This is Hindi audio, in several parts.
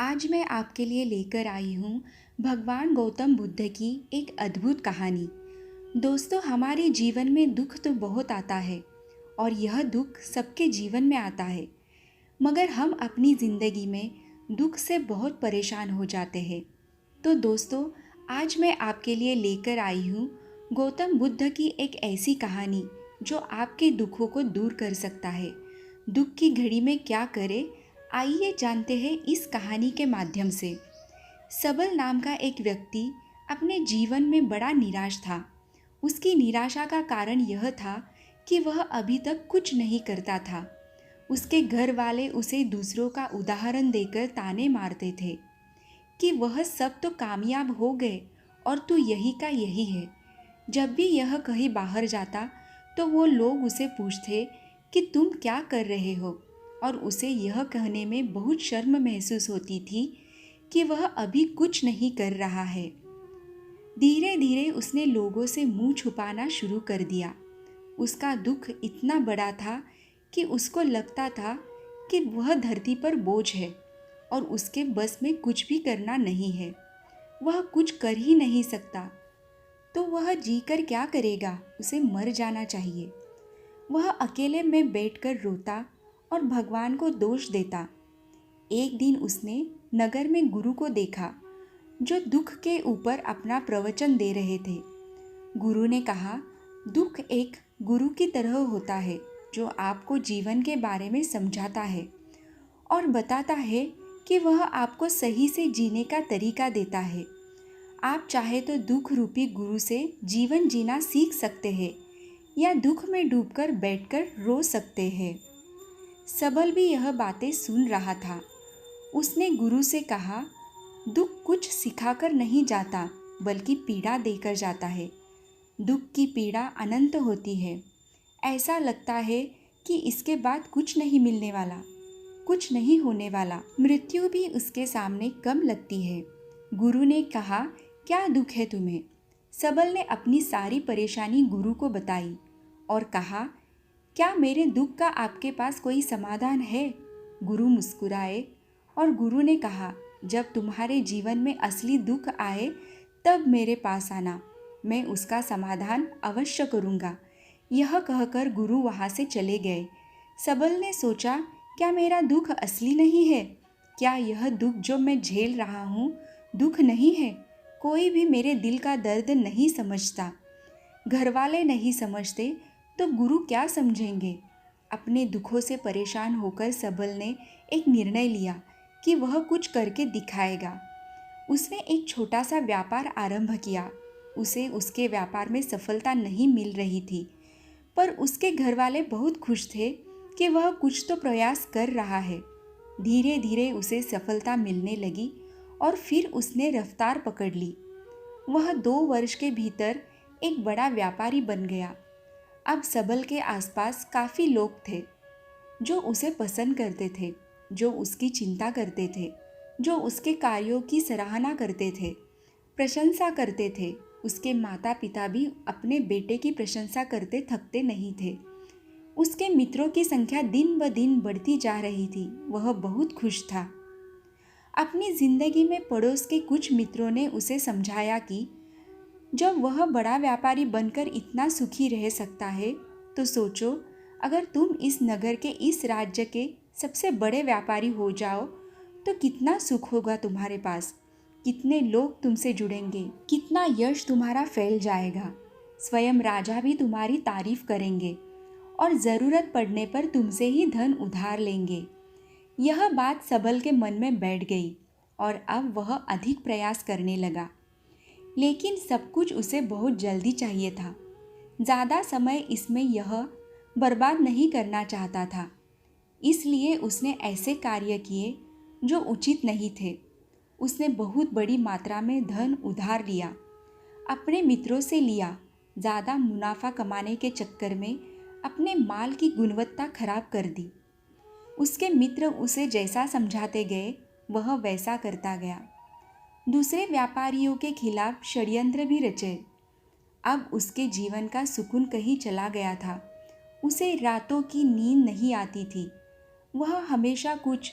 आज मैं आपके लिए लेकर आई हूँ भगवान गौतम बुद्ध की एक अद्भुत कहानी। दोस्तों, हमारे जीवन में दुख तो बहुत आता है और यह दुख सबके जीवन में आता है, मगर हम अपनी ज़िंदगी में दुख से बहुत परेशान हो जाते हैं। तो दोस्तों, आज मैं आपके लिए लेकर आई हूँ गौतम बुद्ध की एक ऐसी कहानी जो आपके दुखों को दूर कर सकता है। दुख की घड़ी में क्या करें, आइए जानते हैं इस कहानी के माध्यम से। सबल नाम का एक व्यक्ति अपने जीवन में बड़ा निराश था। उसकी निराशा का कारण यह था कि वह अभी तक कुछ नहीं करता था। उसके घर वाले उसे दूसरों का उदाहरण देकर ताने मारते थे कि वह सब तो कामयाब हो गए और तू यही का यही है। जब भी यह कहीं बाहर जाता तो वो लोग उसे पूछते कि तुम क्या कर रहे हो, और उसे यह कहने में बहुत शर्म महसूस होती थी कि वह अभी कुछ नहीं कर रहा है। धीरे धीरे उसने लोगों से मुंह छुपाना शुरू कर दिया। उसका दुख इतना बड़ा था कि उसको लगता था कि वह धरती पर बोझ है और उसके बस में कुछ भी करना नहीं है। वह कुछ कर ही नहीं सकता, तो वह जीकर क्या करेगा, उसे मर जाना चाहिए। वह अकेले में बैठकर रोता और भगवान को दोष देता। एक दिन उसने नगर में गुरु को देखा जो दुख के ऊपर अपना प्रवचन दे रहे थे। गुरु ने कहा, दुख एक गुरु की तरह होता है जो आपको जीवन के बारे में समझाता है और बताता है कि वह आपको सही से जीने का तरीका देता है। आप चाहे तो दुख रूपी गुरु से जीवन जीना सीख सकते हैं या दुख में डूबकर बैठकर रो सकते हैं। सबल भी यह बातें सुन रहा था। उसने गुरु से कहा, दुख कुछ सिखाकर नहीं जाता बल्कि पीड़ा देकर जाता है। दुख की पीड़ा अनंत होती है। ऐसा लगता है कि इसके बाद कुछ नहीं मिलने वाला, कुछ नहीं होने वाला। मृत्यु भी उसके सामने कम लगती है। गुरु ने कहा, क्या दुख है तुम्हें? सबल ने अपनी सारी परेशानी गुरु को बताई और कहा, क्या मेरे दुख का आपके पास कोई समाधान है? गुरु मुस्कुराए और गुरु ने कहा, जब तुम्हारे जीवन में असली दुख आए तब मेरे पास आना, मैं उसका समाधान अवश्य करूँगा। यह कहकर गुरु वहाँ से चले गए। सबल ने सोचा, क्या मेरा दुख असली नहीं है? क्या यह दुख जो मैं झेल रहा हूँ दुख नहीं है? कोई भी मेरे दिल का दर्द नहीं समझता। घर वाले नहीं समझते तो गुरु क्या समझेंगे? अपने दुखों से परेशान होकर सबल ने एक निर्णय लिया कि वह कुछ करके दिखाएगा। उसने एक छोटा सा व्यापार आरंभ किया। उसे उसके व्यापार में सफलता नहीं मिल रही थी, पर उसके घर वाले बहुत खुश थे कि वह कुछ तो प्रयास कर रहा है। धीरे धीरे उसे सफलता मिलने लगी और फिर उसने रफ्तार पकड़ ली। वह 2 वर्ष के भीतर एक बड़ा व्यापारी बन गया। अब सबल के आसपास काफ़ी लोग थे जो उसे पसंद करते थे, जो उसकी चिंता करते थे, जो उसके कार्यों की सराहना करते थे, प्रशंसा करते थे। उसके माता पिता भी अपने बेटे की प्रशंसा करते थकते नहीं थे। उसके मित्रों की संख्या दिन ब दिन बढ़ती जा रही थी। वह बहुत खुश था। अपनी जिंदगी में पड़ोस के कुछ मित्रों ने उसे समझाया कि जब वह बड़ा व्यापारी बनकर इतना सुखी रह सकता है, तो सोचो अगर तुम इस नगर के, इस राज्य के सबसे बड़े व्यापारी हो जाओ तो कितना सुख होगा तुम्हारे पास, कितने लोग तुमसे जुड़ेंगे, कितना यश तुम्हारा फैल जाएगा। स्वयं राजा भी तुम्हारी तारीफ करेंगे और ज़रूरत पड़ने पर तुमसे ही धन उधार लेंगे। यह बात सबल के मन में बैठ गई और अब वह अधिक प्रयास करने लगा। लेकिन सब कुछ उसे बहुत जल्दी चाहिए था। ज़्यादा समय इसमें यह बर्बाद नहीं करना चाहता था। इसलिए उसने ऐसे कार्य किए जो उचित नहीं थे। उसने बहुत बड़ी मात्रा में धन उधार लिया, अपने मित्रों से लिया। ज़्यादा मुनाफा कमाने के चक्कर में अपने माल की गुणवत्ता खराब कर दी। उसके मित्र उसे जैसा समझाते गए वह वैसा करता गया। दूसरे व्यापारियों के खिलाफ षड्यंत्र भी रचे। अब उसके जीवन का सुकून कहीं चला गया था। उसे रातों की नींद नहीं आती थी। वह हमेशा कुछ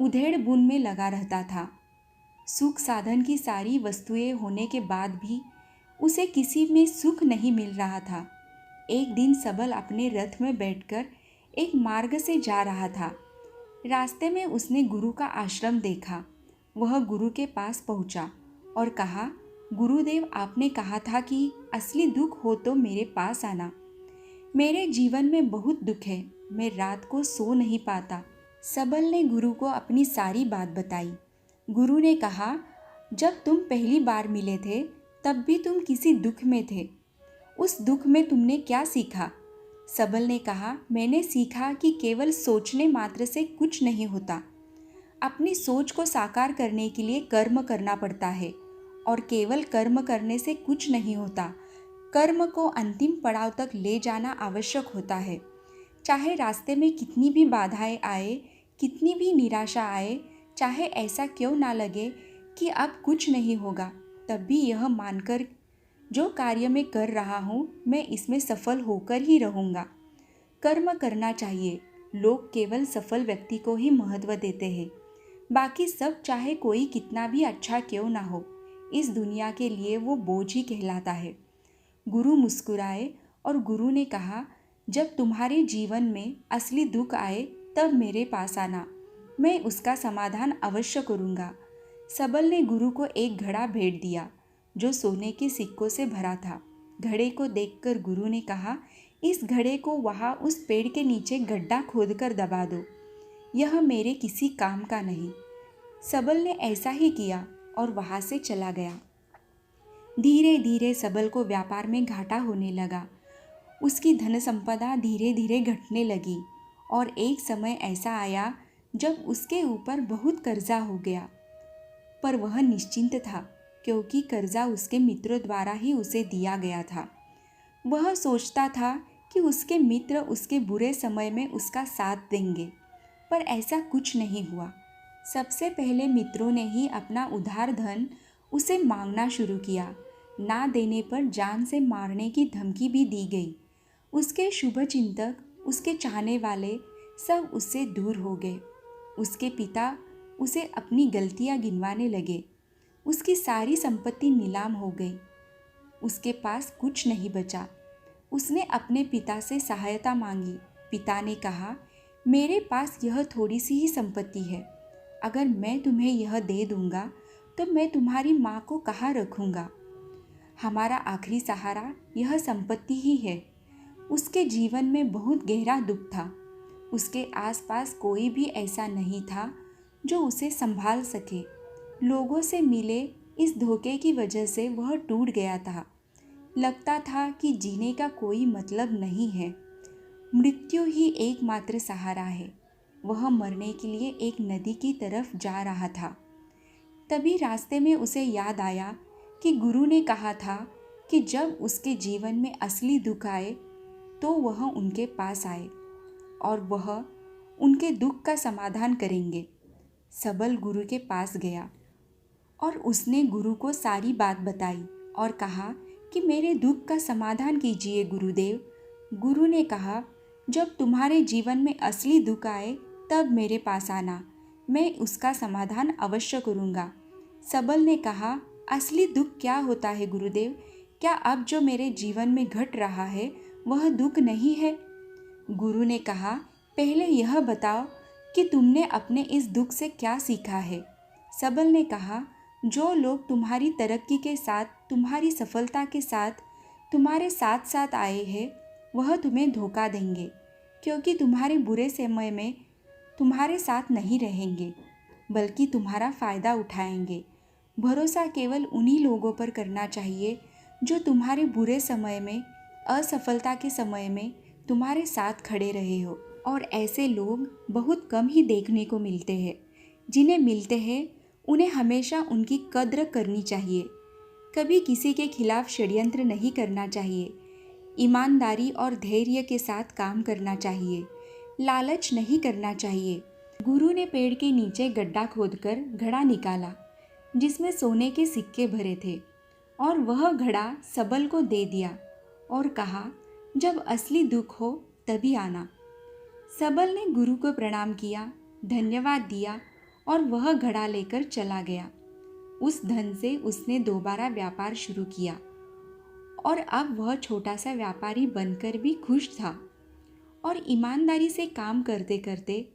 उधेड़ बुन में लगा रहता था। सुख साधन की सारी वस्तुएं होने के बाद भी उसे किसी में सुख नहीं मिल रहा था। एक दिन सबल अपने रथ में बैठकर एक मार्ग से जा रहा था। रास्ते में उसने गुरु का आश्रम देखा। वह गुरु के पास पहुंचा और कहा, गुरुदेव, आपने कहा था कि असली दुख हो तो मेरे पास आना। मेरे जीवन में बहुत दुख है, मैं रात को सो नहीं पाता। सबल ने गुरु को अपनी सारी बात बताई। गुरु ने कहा, जब तुम पहली बार मिले थे तब भी तुम किसी दुख में थे। उस दुख में तुमने क्या सीखा? सबल ने कहा, मैंने सीखा कि केवल सोचने मात्र से कुछ नहीं होता। अपनी सोच को साकार करने के लिए कर्म करना पड़ता है और केवल कर्म करने से कुछ नहीं होता। कर्म को अंतिम पड़ाव तक ले जाना आवश्यक होता है। चाहे रास्ते में कितनी भी बाधाएं आए, कितनी भी निराशा आए, चाहे ऐसा क्यों ना लगे कि अब कुछ नहीं होगा, तब भी यह मानकर जो कार्य मैं कर रहा हूँ मैं इसमें सफल होकर ही रहूँगा। कर्म करना चाहिए। लोग केवल सफल व्यक्ति को ही महत्व देते हैं। बाकी सब चाहे कोई कितना भी अच्छा क्यों ना हो, इस दुनिया के लिए वो बोझ ही कहलाता है। गुरु मुस्कुराए और गुरु ने कहा, जब तुम्हारे जीवन में असली दुख आए तब मेरे पास आना, मैं उसका समाधान अवश्य करूँगा। सबल ने गुरु को एक घड़ा भेंट दिया जो सोने के सिक्कों से भरा था। घड़े को देखकर गुरु ने कहा, इस घड़े को वहाँ उस पेड़ के नीचे गड्ढा खोदकर दबा दो, यह मेरे किसी काम का नहीं। सबल ने ऐसा ही किया और वहाँ से चला गया। धीरे धीरे सबल को व्यापार में घाटा होने लगा। उसकी धन संपदा धीरे धीरे घटने लगी और एक समय ऐसा आया जब उसके ऊपर बहुत कर्जा हो गया। पर वह निश्चिंत था क्योंकि कर्जा उसके मित्रों द्वारा ही उसे दिया गया था। वह सोचता था कि उसके मित्र उसके बुरे समय में उसका साथ देंगे, पर ऐसा कुछ नहीं हुआ। सबसे पहले मित्रों ने ही अपना उधार धन उसे मांगना शुरू किया। ना देने पर जान से मारने की धमकी भी दी गई। उसके शुभचिंतक, उसके चाहने वाले सब उससे दूर हो गए। उसके पिता उसे अपनी गलतियां गिनवाने लगे। उसकी सारी संपत्ति नीलाम हो गई। उसके पास कुछ नहीं बचा। उसने अपने पिता से सहायता मांगी। पिता ने कहा, मेरे पास यह थोड़ी सी ही संपत्ति है, अगर मैं तुम्हें यह दे दूंगा तो मैं तुम्हारी माँ को कहाँ रखूँगा। हमारा आखिरी सहारा यह संपत्ति ही है। उसके जीवन में बहुत गहरा दुख था। उसके आसपास कोई भी ऐसा नहीं था जो उसे संभाल सके। लोगों से मिले इस धोखे की वजह से वह टूट गया था। लगता था कि जीने का कोई मतलब नहीं है, मृत्यु ही एकमात्र सहारा है। वह मरने के लिए एक नदी की तरफ जा रहा था। तभी रास्ते में उसे याद आया कि गुरु ने कहा था कि जब उसके जीवन में असली दुख आए तो वह उनके पास आए और वह उनके दुख का समाधान करेंगे। सबल गुरु के पास गया और उसने गुरु को सारी बात बताई और कहा कि मेरे दुख का समाधान कीजिए गुरुदेव। गुरु ने कहा, जब तुम्हारे जीवन में असली दुख आए तब मेरे पास आना, मैं उसका समाधान अवश्य करूँगा। सबल ने कहा, असली दुख क्या होता है गुरुदेव? क्या अब जो मेरे जीवन में घट रहा है वह दुख नहीं है? गुरु ने कहा, पहले यह बताओ कि तुमने अपने इस दुख से क्या सीखा है। सबल ने कहा, जो लोग तुम्हारी तरक्की के साथ, तुम्हारी सफलता के साथ तुम्हारे साथ साथ आए हैं वह तुम्हें धोखा देंगे, क्योंकि तुम्हारे बुरे समय में तुम्हारे साथ नहीं रहेंगे बल्कि तुम्हारा फ़ायदा उठाएंगे। भरोसा केवल उन्हीं लोगों पर करना चाहिए जो तुम्हारे बुरे समय में, असफलता के समय में तुम्हारे साथ खड़े रहे हो। और ऐसे लोग बहुत कम ही देखने को मिलते हैं। जिन्हें मिलते हैं उन्हें हमेशा उनकी कद्र करनी चाहिए। कभी किसी के खिलाफ षड्यंत्र नहीं करना चाहिए। ईमानदारी और धैर्य के साथ काम करना चाहिए। लालच नहीं करना चाहिए। गुरु ने पेड़ के नीचे गड्ढा खोदकर घड़ा निकाला जिसमें सोने के सिक्के भरे थे और वह घड़ा सबल को दे दिया और कहा, जब असली दुख हो तभी आना। सबल ने गुरु को प्रणाम किया, धन्यवाद दिया और वह घड़ा लेकर चला गया। उस धन से उसने दोबारा व्यापार शुरू किया और अब वह छोटा सा व्यापारी बनकर भी खुश था और ईमानदारी से काम करते करते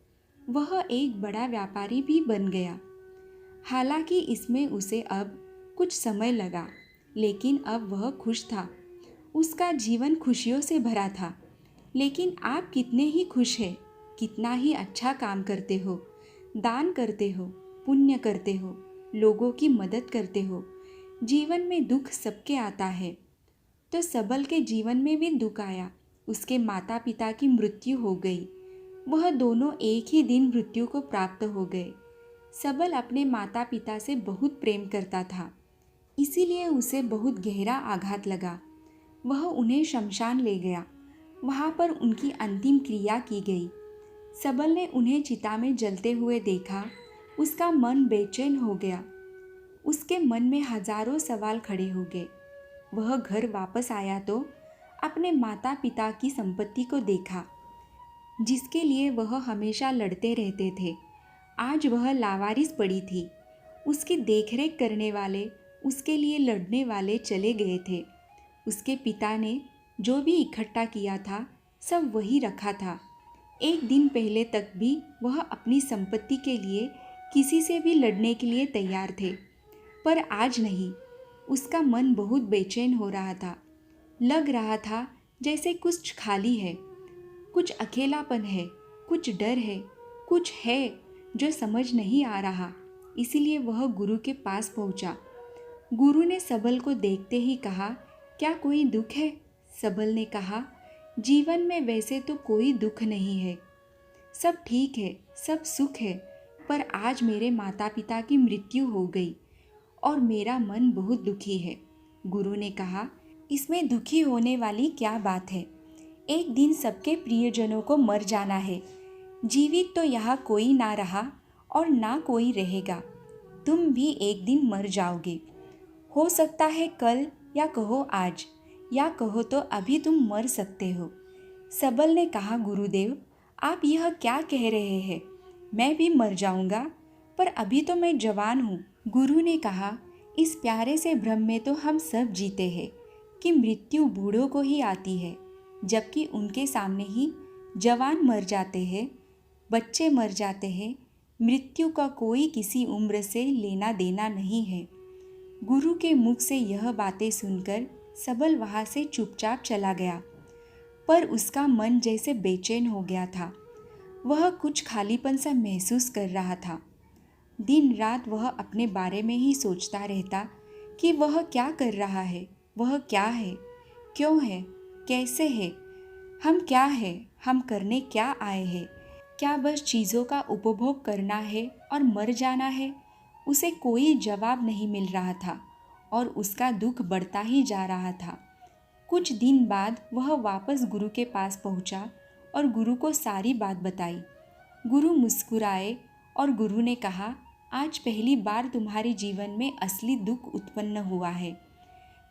वह एक बड़ा व्यापारी भी बन गया। हालांकि इसमें उसे अब कुछ समय लगा, लेकिन अब वह खुश था। उसका जीवन खुशियों से भरा था। लेकिन आप कितने ही खुश हैं, कितना ही अच्छा काम करते हो, दान करते हो, पुण्य करते हो, लोगों की मदद करते हो। जीवन में दुख सबके आता है। तो सबल के जीवन में भी दुख आया। उसके माता पिता की मृत्यु हो गई। वह दोनों एक ही दिन मृत्यु को प्राप्त हो गए। सबल अपने माता पिता से बहुत प्रेम करता था, इसीलिए उसे बहुत गहरा आघात लगा। वह उन्हें शमशान ले गया। वहाँ पर उनकी अंतिम क्रिया की गई। सबल ने उन्हें चिता में जलते हुए देखा। उसका मन बेचैन हो गया। उसके मन में हजारों सवाल खड़े हो गए। वह घर वापस आया तो अपने माता पिता की संपत्ति को देखा, जिसके लिए वह हमेशा लड़ते रहते थे। आज वह लावारिस पड़ी थी। उसकी देखरेख करने वाले, उसके लिए लड़ने वाले चले गए थे। उसके पिता ने जो भी इकट्ठा किया था सब वही रखा था। एक दिन पहले तक भी वह अपनी संपत्ति के लिए किसी से भी लड़ने के लिए तैयार थे, पर आज नहीं। उसका मन बहुत बेचैन हो रहा था। लग रहा था जैसे कुछ खाली है, कुछ अकेलापन है, कुछ डर है, कुछ है जो समझ नहीं आ रहा। इसीलिए वह गुरु के पास पहुंचा। गुरु ने सबल को देखते ही कहा, क्या कोई दुख है? सबल ने कहा, जीवन में वैसे तो कोई दुख नहीं है, सब ठीक है, सब सुख है, पर आज मेरे माता पिता की मृत्यु हो गई और मेरा मन बहुत दुखी है। गुरु ने कहा, इसमें दुखी होने वाली क्या बात है? एक दिन सबके प्रियजनों को मर जाना है। जीवित तो यहाँ कोई ना रहा और ना कोई रहेगा। तुम भी एक दिन मर जाओगे। हो सकता है कल, या कहो आज, या कहो तो अभी तुम मर सकते हो। सबल ने कहा, गुरुदेव आप यह क्या कह रहे हैं? मैं भी मर जाऊंगा, पर अभी तो मैं जवान हूँ। गुरु ने कहा, इस प्यारे से भ्रम में तो हम सब जीते हैं कि मृत्यु बूढ़ों को ही आती है, जबकि उनके सामने ही जवान मर जाते हैं, बच्चे मर जाते हैं। मृत्यु का कोई किसी उम्र से लेना देना नहीं है। गुरु के मुख से यह बातें सुनकर सबल वहाँ से चुपचाप चला गया, पर उसका मन जैसे बेचैन हो गया था। वह कुछ खालीपन सा महसूस कर रहा था। दिन रात वह अपने बारे में ही सोचता रहता कि वह क्या कर रहा है, वह क्या है, क्यों है, कैसे है, हम क्या है, हम करने क्या आए हैं, क्या बस चीज़ों का उपभोग करना है और मर जाना है? उसे कोई जवाब नहीं मिल रहा था और उसका दुख बढ़ता ही जा रहा था। कुछ दिन बाद वह वापस गुरु के पास पहुंचा और गुरु को सारी बात बताई। गुरु मुस्कुराए और गुरु ने कहा, आज पहली बार तुम्हारे जीवन में असली दुख उत्पन्न हुआ है।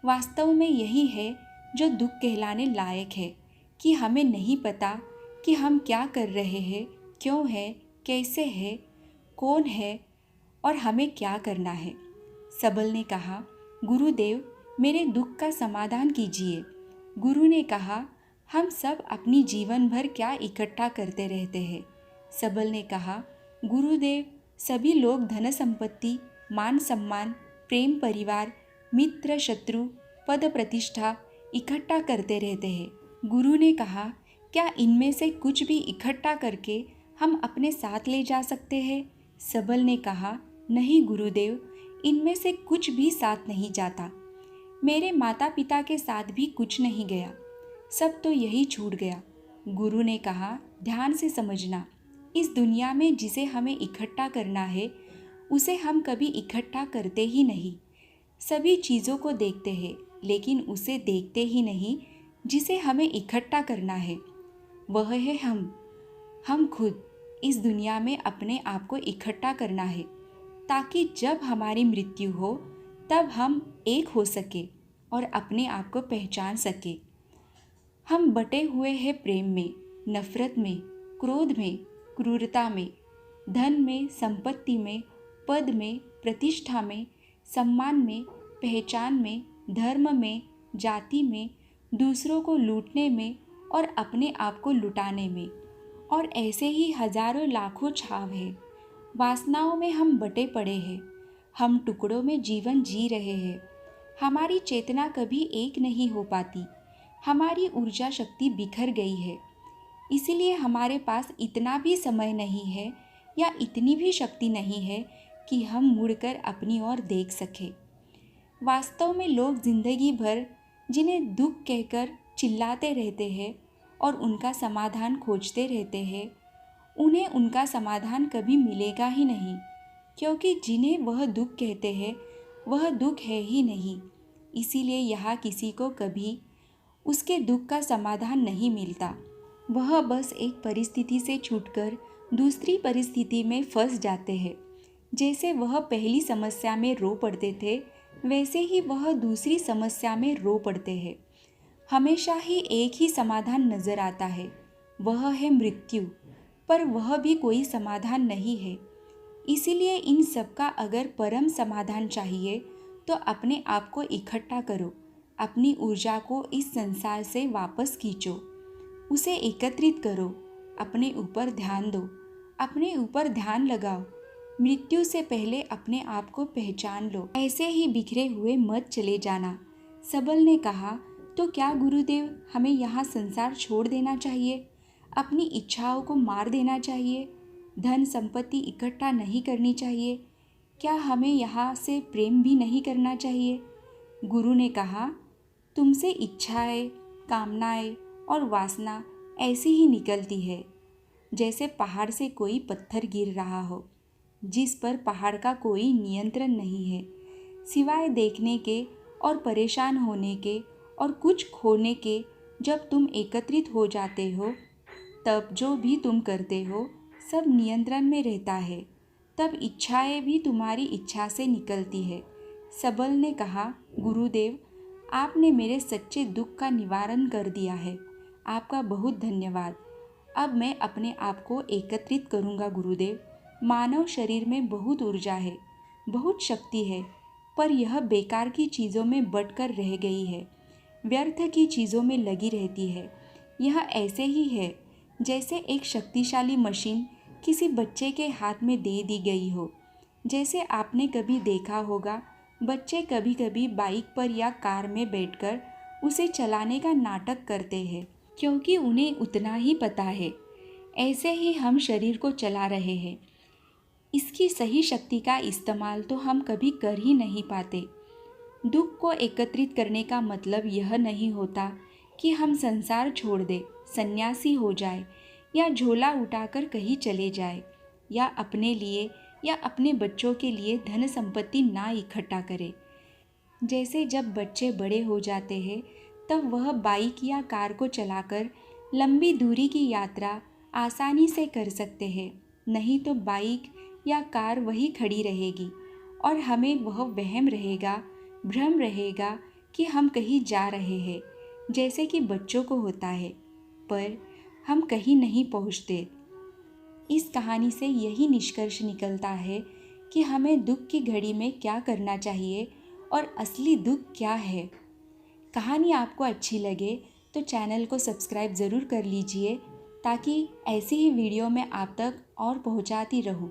वास्तव में यही है जो दुख कहलाने लायक है, कि हमें नहीं पता कि हम क्या कर रहे हैं, क्यों है, कैसे है, कौन है और हमें क्या करना है। सबल ने कहा, गुरुदेव मेरे दुख का समाधान कीजिए। गुरु ने कहा, हम सब अपनी जीवन भर क्या इकट्ठा करते रहते हैं। सबल ने कहा, गुरुदेव सभी लोग धन संपत्ति, मान सम्मान, प्रेम, परिवार, मित्र, शत्रु, पद, प्रतिष्ठा इकट्ठा करते रहते हैं। गुरु ने कहा, क्या इनमें से कुछ भी इकट्ठा करके हम अपने साथ ले जा सकते हैं? सबल ने कहा, नहीं गुरुदेव, इनमें से कुछ भी साथ नहीं जाता। मेरे माता पिता के साथ भी कुछ नहीं गया, सब तो यही छूट गया। गुरु ने कहा, ध्यान से समझना, इस दुनिया में जिसे हमें इकट्ठा करना है उसे हम कभी इकट्ठा करते ही नहीं। सभी चीज़ों को देखते हैं, लेकिन उसे देखते ही नहीं जिसे हमें इकट्ठा करना है। वह है हम खुद। इस दुनिया में अपने आप को इकट्ठा करना है, ताकि जब हमारी मृत्यु हो तब हम एक हो सके और अपने आप को पहचान सके। हम बटे हुए हैं प्रेम में, नफरत में, क्रोध में, क्रूरता में, धन में, संपत्ति में, पद में, प्रतिष्ठा में, सम्मान में, पहचान में, धर्म में, जाति में, दूसरों को लूटने में और अपने आप को लुटाने में। और ऐसे ही हजारों लाखों छाव है। वासनाओं में हम बटे पड़े हैं। हम टुकड़ों में जीवन जी रहे हैं। हमारी चेतना कभी एक नहीं हो पाती। हमारी ऊर्जा शक्ति बिखर गई है। इसीलिए हमारे पास इतना भी समय नहीं है या इतनी भी शक्ति नहीं है कि हम मुड़कर अपनी ओर देख सकें। वास्तव में लोग जिंदगी भर जिन्हें दुख कहकर चिल्लाते रहते हैं और उनका समाधान खोजते रहते हैं, उन्हें उनका समाधान कभी मिलेगा ही नहीं, क्योंकि जिन्हें वह दुख कहते हैं वह दुख है ही नहीं। इसीलिए यहाँ किसी को कभी उसके दुख का समाधान नहीं मिलता। वह बस एक परिस्थिति से छूटकर दूसरी परिस्थिति में फंस जाते हैं। जैसे वह पहली समस्या में रो पड़ते थे, वैसे ही वह दूसरी समस्या में रो पड़ते हैं। हमेशा ही एक ही समाधान नजर आता है, वह है मृत्यु, पर वह भी कोई समाधान नहीं है। इसीलिए इन सब का अगर परम समाधान चाहिए तो अपने आप को इकट्ठा करो, अपनी ऊर्जा को इस संसार से वापस खींचो, उसे एकत्रित करो, अपने ऊपर ध्यान दो, अपने ऊपर ध्यान लगाओ। मृत्यु से पहले अपने आप को पहचान लो। ऐसे ही बिखरे हुए मत चले जाना। सबल ने कहा, तो क्या गुरुदेव हमें यहाँ संसार छोड़ देना चाहिए? अपनी इच्छाओं को मार देना चाहिए? धन संपत्ति इकट्ठा नहीं करनी चाहिए? क्या हमें यहाँ से प्रेम भी नहीं करना चाहिए? गुरु ने कहा, तुमसे इच्छाएं, कामनाएं और वासना ऐसी ही निकलती है जैसे पहाड़ से कोई पत्थर गिर रहा हो, जिस पर पहाड़ का कोई नियंत्रण नहीं है, सिवाय देखने के और परेशान होने के और कुछ खोने के। जब तुम एकत्रित हो जाते हो, तब जो भी तुम करते हो सब नियंत्रण में रहता है। तब इच्छाएं भी तुम्हारी इच्छा से निकलती है। सबल ने कहा, गुरुदेव आपने मेरे सच्चे दुख का निवारण कर दिया है, आपका बहुत धन्यवाद। अब मैं अपने आप को एकत्रित करूँगा गुरुदेव। मानव शरीर में बहुत ऊर्जा है, बहुत शक्ति है, पर यह बेकार की चीज़ों में बटकर रह गई है, व्यर्थ की चीज़ों में लगी रहती है। यह ऐसे ही है जैसे एक शक्तिशाली मशीन किसी बच्चे के हाथ में दे दी गई हो। जैसे आपने कभी देखा होगा, बच्चे कभी कभी बाइक पर या कार में बैठकर उसे चलाने का नाटक करते हैं, क्योंकि उन्हें उतना ही पता है। ऐसे ही हम शरीर को चला रहे हैं। इसकी सही शक्ति का इस्तेमाल तो हम कभी कर ही नहीं पाते। दुख को एकत्रित करने का मतलब यह नहीं होता कि हम संसार छोड़ दें, सन्यासी हो जाए या झोला उठाकर कहीं चले जाए, या अपने लिए या अपने बच्चों के लिए धन संपत्ति ना इकट्ठा करें। जैसे जब बच्चे बड़े हो जाते हैं तब वह बाइक या कार को चलाकर लंबी दूरी की यात्रा आसानी से कर सकते हैं, नहीं तो बाइक या कार वही खड़ी रहेगी और हमें वह वहम रहेगा, भ्रम रहेगा कि हम कहीं जा रहे हैं, जैसे कि बच्चों को होता है, पर हम कहीं नहीं पहुँचते। इस कहानी से यही निष्कर्ष निकलता है कि हमें दुख की घड़ी में क्या करना चाहिए और असली दुख क्या है। कहानी आपको अच्छी लगे तो चैनल को सब्सक्राइब ज़रूर कर लीजिए, ताकि ऐसी ही वीडियो मैं आप तक और पहुंचाती रहूं।